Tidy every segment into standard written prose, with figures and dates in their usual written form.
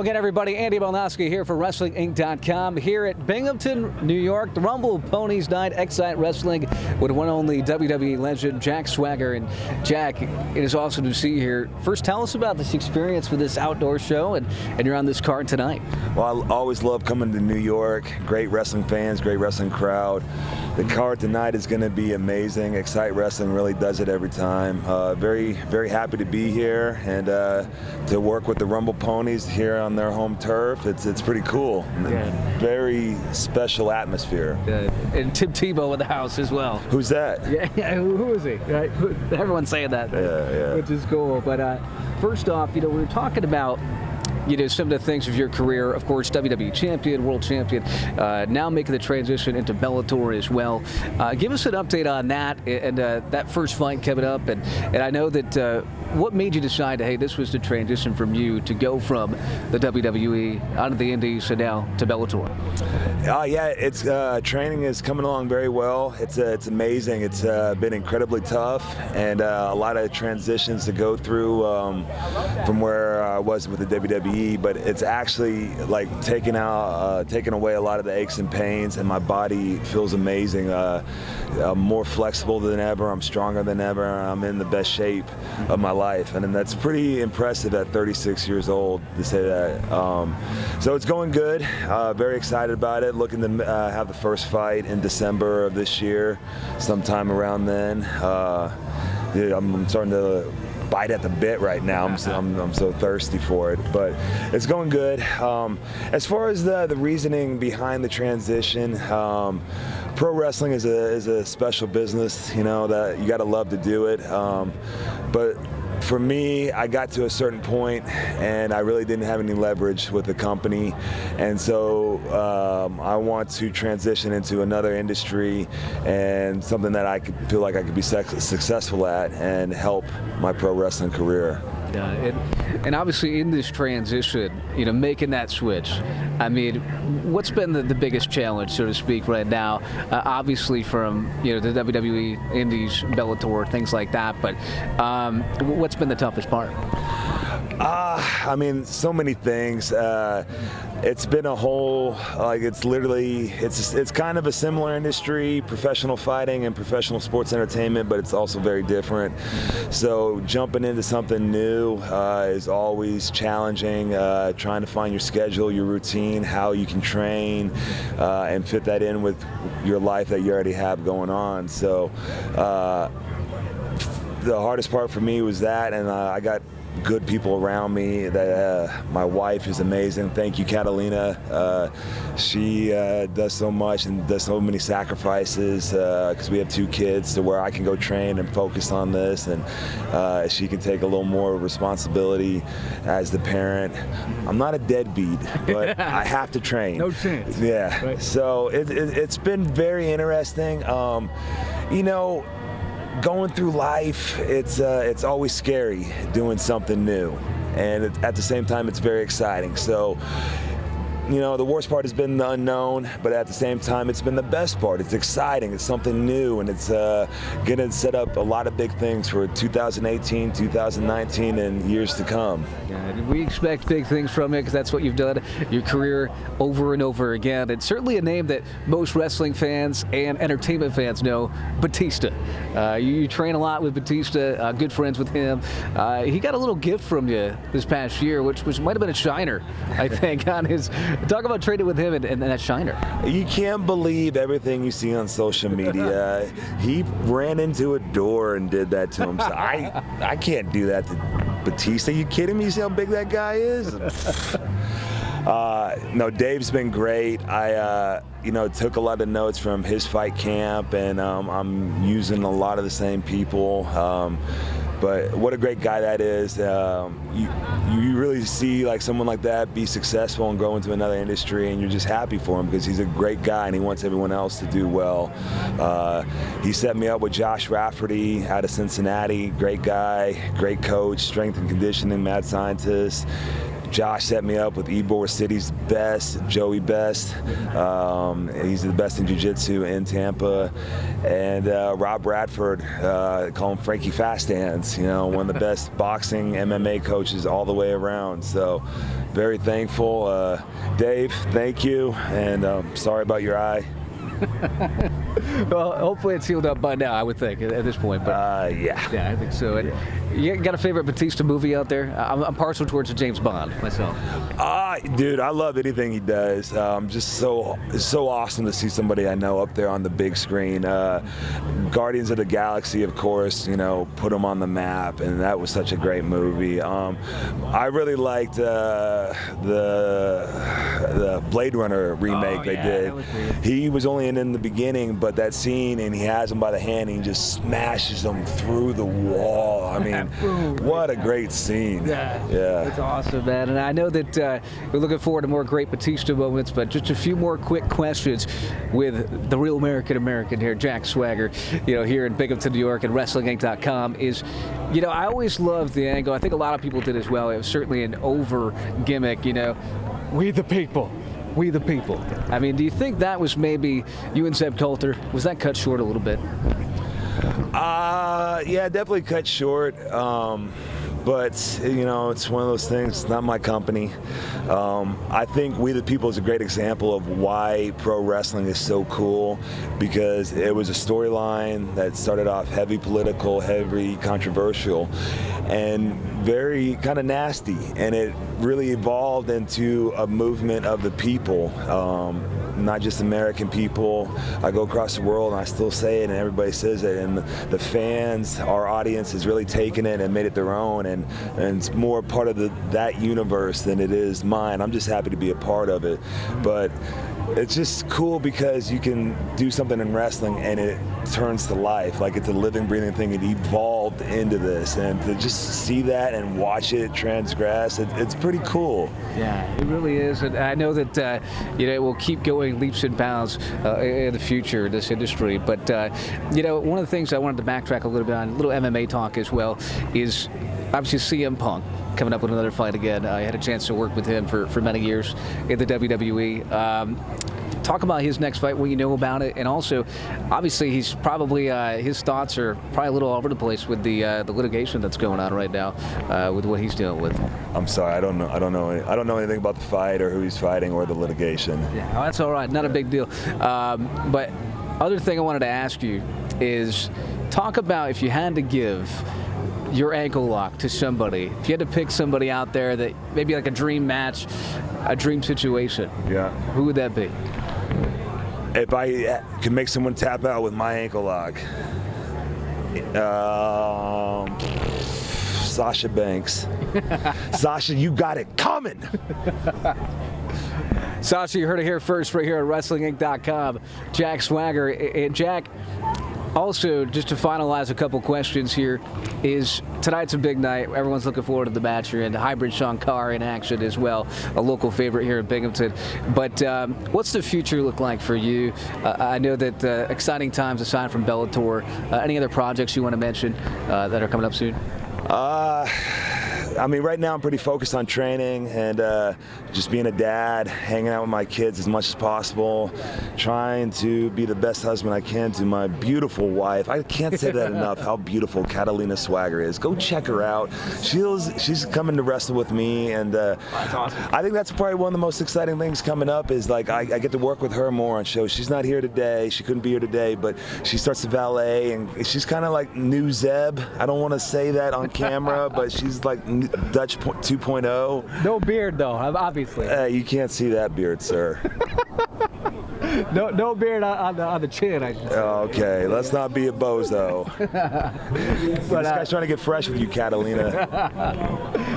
again, everybody. Andy Belnowski here for WrestlingInc.com here at Binghamton, New York. The Rumble Ponies Night, Excite Wrestling with one only WWE legend, Jack Swagger. And Jack, it is awesome to see you here. First, tell us about this experience with this outdoor show, and you're on this card tonight. Well, I always love coming to New York. Great wrestling fans, great wrestling crowd. The card tonight is going to be amazing. Excite Wrestling really does it every time. Very, very happy to be here and to work with the Rumble Ponies here on their home turf. It's pretty cool. Yeah. Very special atmosphere. And Tim Tebow in the house as well. Who's that? Yeah, who is he? Right? Everyone's saying that, yeah. Which is cool. But first off, we were talking about some of the things of your career. Of course, WWE champion, world champion, now making the transition into Bellator as well. Give us an update on that and that first fight coming up. And I know that what made you decide that, hey, this was the transition from you to go from the WWE out of the Indies and now to Bellator? Yeah, it's training is coming along very well. It's amazing. It's been incredibly tough and a lot of transitions to go through from where I was with the WWE. But it's actually like taking away a lot of the aches and pains, and my body feels amazing. I'm more flexible than ever. I'm stronger than ever. I'm in the best shape of my life, and that's pretty impressive at 36 years old to say that. So it's going good. Very excited about it. Looking to have the first fight in December of this year, sometime around then. I'm starting to bite at the bit right now. I'm so thirsty for it, but it's going good. As far as the reasoning behind the transition, pro wrestling is a special business, that you got to love to do it. But for me, I got to a certain point and I really didn't have any leverage with the company, and so I want to transition into another industry and something that I could feel like I could be successful at and help my pro wrestling career. Yeah, and obviously in this transition, making that switch, I mean, what's been the biggest challenge, so to speak, right now? Obviously from, the WWE, Indies, Bellator, things like that, but what's been the toughest part? I mean, so many things. It's been a whole, it's kind of a similar industry, professional fighting and professional sports entertainment, but it's also very different. So jumping into something new is always challenging, trying to find your schedule, your routine, how you can train, and fit that in with your life that you already have going on. So the hardest part for me was that, and I got good people around me. That my wife is amazing. Thank you, Catalina. She does so much and does so many sacrifices because we have 2 kids, to where I can go train and focus on this, and she can take a little more responsibility as the parent. I'm not a deadbeat, but I have to train. No chance. Yeah. Right. So it's been very interesting. Going through life, it's always scary doing something new, and at the same time, it's very exciting. So, the worst part has been the unknown, but at the same time, it's been the best part. It's exciting. It's something new, and it's going to set up a lot of big things for 2018, 2019, and years to come. Yeah, we expect big things from you because that's what you've done your career over and over again. And certainly a name that most wrestling fans and entertainment fans know, Batista. You train a lot with Batista, good friends with him. He got a little gift from you this past year, which might have been a shiner, I think, on his... Talk about trading with him and that shiner. You can't believe everything you see on social media. He ran into a door and did that to him. So I can't do that to Batista. Are you kidding me? You see how big that guy is? No, Dave's been great. I took a lot of notes from his fight camp, and I'm using a lot of the same people. But what a great guy that is. You really see someone like that be successful and go into another industry, and you're just happy for him because he's a great guy and he wants everyone else to do well. He set me up with Josh Rafferty out of Cincinnati. Great guy, great coach, strength and conditioning, mad scientist. Josh set me up with Ybor City's best, Joey Best. He's the best in jiu-jitsu in Tampa. And Rob Bradford, call him Frankie Fast Hands, you know, one of the best boxing MMA coaches all the way around. So very thankful. Dave, thank you, and sorry about your eye. Well, hopefully it's healed up by now, I would think, at this point. But yeah. Yeah, I think so. And you got a favorite Batista movie out there? I'm partial towards the James Bond myself. Dude, I love anything he does. Just it's so awesome to see somebody I know up there on the big screen. Guardians of the Galaxy, of course, you know, put him on the map, and that was such a great movie. I really liked the Blade Runner remake they did. He was only in the beginning, but that scene, and he has him by the hand, and he just smashes him through the wall. I mean, what a great scene. Yeah. It's awesome, man. And I know that we're looking forward to more great Batista moments, but just a few more quick questions with the real American here, Jack Swagger, you know, here in Binghamton, New York, and WrestlingInc.com is, you know, I always loved the angle. I think a lot of people did as well. It was certainly an over gimmick, you know, we the people. We the people. I mean, do you think that was maybe you and Zeb Coulter? Was that cut short a little bit? Yeah, definitely cut short. But, you know, it's one of those things. It's not my company. I think We the People is a great example of why pro wrestling is so cool, because it was a storyline that started off heavy political, heavy controversial, and very kind of nasty. And it really evolved into a movement of the people. Not just American people. I go across the world and I still say it, and everybody says it, and the fans, our audience, has really taken it and made it their own, and it's more part of that universe than it is mine. I'm just happy to be a part of it, but it's just cool because you can do something in wrestling and it turns to life. Like, it's a living, breathing thing. It evolved into this, and to just see that and watch it transgress, it's pretty cool. Yeah, it really is. And I know that you know, it will keep going leaps and bounds in the future, this industry. But you know, one of the things I wanted to backtrack a little bit on, a little MMA talk as well, is obviously CM Punk coming up with another fight again. I had a chance to work with him for many years in the WWE. Talk about his next fight, what you know about it, and also, obviously, he's probably his thoughts are probably a little all over the place with the litigation that's going on right now with what he's dealing with. I'm sorry, I don't know anything about the fight or who he's fighting or the litigation. Yeah, oh, that's all right, not a big deal. But other thing I wanted to ask you is, talk about if you had to give your ankle lock to somebody, if you had to pick somebody out there that maybe like a dream match, a dream situation, yeah, who would that be? If I could make someone tap out with my ankle lock, Sasha Banks. Sasha, you got it coming. Sasha, you heard it here first, right here at WrestlingInc.com. Jack Swagger. And Jack, also, just to finalize a couple questions here, is tonight's a big night. Everyone's looking forward to the match. You're in Hybrid Shankar in action as well, a local favorite here in Binghamton. But what's the future look like for you? I know that exciting times aside from Bellator. Any other projects you want to mention that are coming up soon? I mean, right now I'm pretty focused on training and just being a dad, hanging out with my kids as much as possible, trying to be the best husband I can to my beautiful wife. I can't say that enough, how beautiful Catalina Swagger is. Go check her out. She's coming to wrestle with me, and That's awesome. I think that's probably one of the most exciting things coming up is, like, I get to work with her more on shows. She's not here today. She couldn't be here today, but she starts to valet, and she's kind of like new Zeb. I don't want to say that on camera, but she's like Dutch 2.0. No beard, though, obviously. You can't see that beard, sir. No beard on the chin, I should say. Okay, let's not be a bozo. This guy's trying to get fresh with you, Catalina.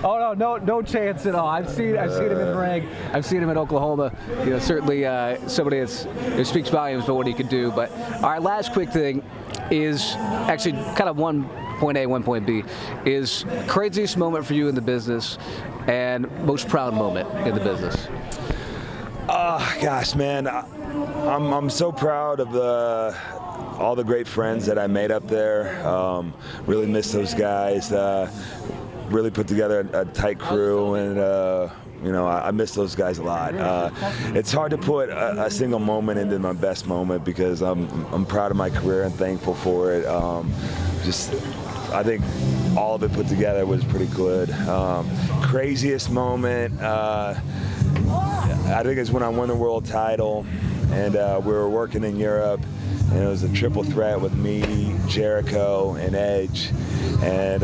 Oh no chance at all. I've seen him in the ring. I've seen him in Oklahoma. You know, certainly somebody that speaks volumes for what he can do. But all right, last quick thing is actually kind of one point A, one point B, is craziest moment for you in the business and most proud moment in the business. Gosh, man, I'm so proud of all the great friends that I made up there. Really miss those guys. really put together a tight crew, and you know, I miss those guys a lot. It's hard to put a single moment into my best moment because I'm proud of my career and thankful for it. I think all of it put together was pretty good. Craziest moment, I think it's when I won the world title, and we were working in Europe, and it was a triple threat with me, Jericho, and Edge, and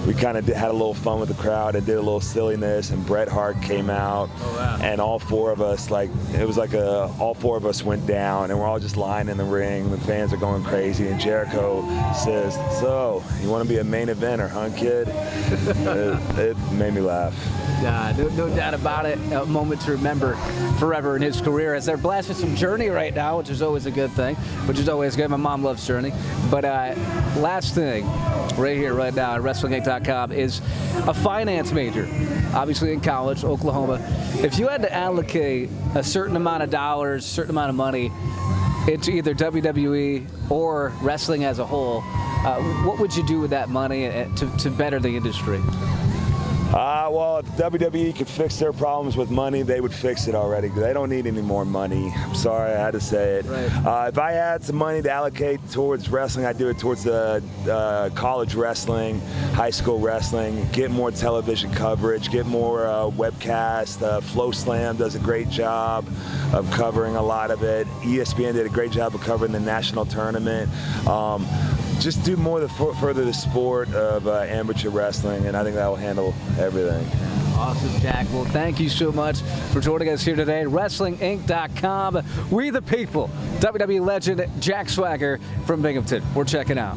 we kind of had a little fun with the crowd and did a little silliness, and Bret Hart came out, and all four of us, all four of us went down, and we're all just lying in the ring. The fans are going crazy, and Jericho says, "So, you want to be a main eventer, huh, kid?" It made me laugh. Yeah, no doubt about it. A moment to remember forever in his career, as they're blasting some Journey right now, which is always a good thing, which is always good. My mom loves Journey. But last thing, right here, right now at WrestlingInc.com, is a finance major, obviously in college, Oklahoma. If you had to allocate a certain amount of dollars, a certain amount of money into either WWE or wrestling as a whole, what would you do with that money to better the industry? Well, if WWE could fix their problems with money, they would fix it already. They don't need any more money. I'm sorry, I had to say it. Right. If I had some money to allocate towards wrestling, I'd do it towards college wrestling, high school wrestling, get more television coverage, get more webcast. Flow Slam does a great job of covering a lot of it. ESPN did a great job of covering the national tournament. Just do more to further the sport of amateur wrestling, and I think that will handle everything. Awesome, Jack. Well, thank you so much for joining us here today. WrestlingInc.com. We the people. WWE legend Jack Swagger from Binghamton. We're checking out.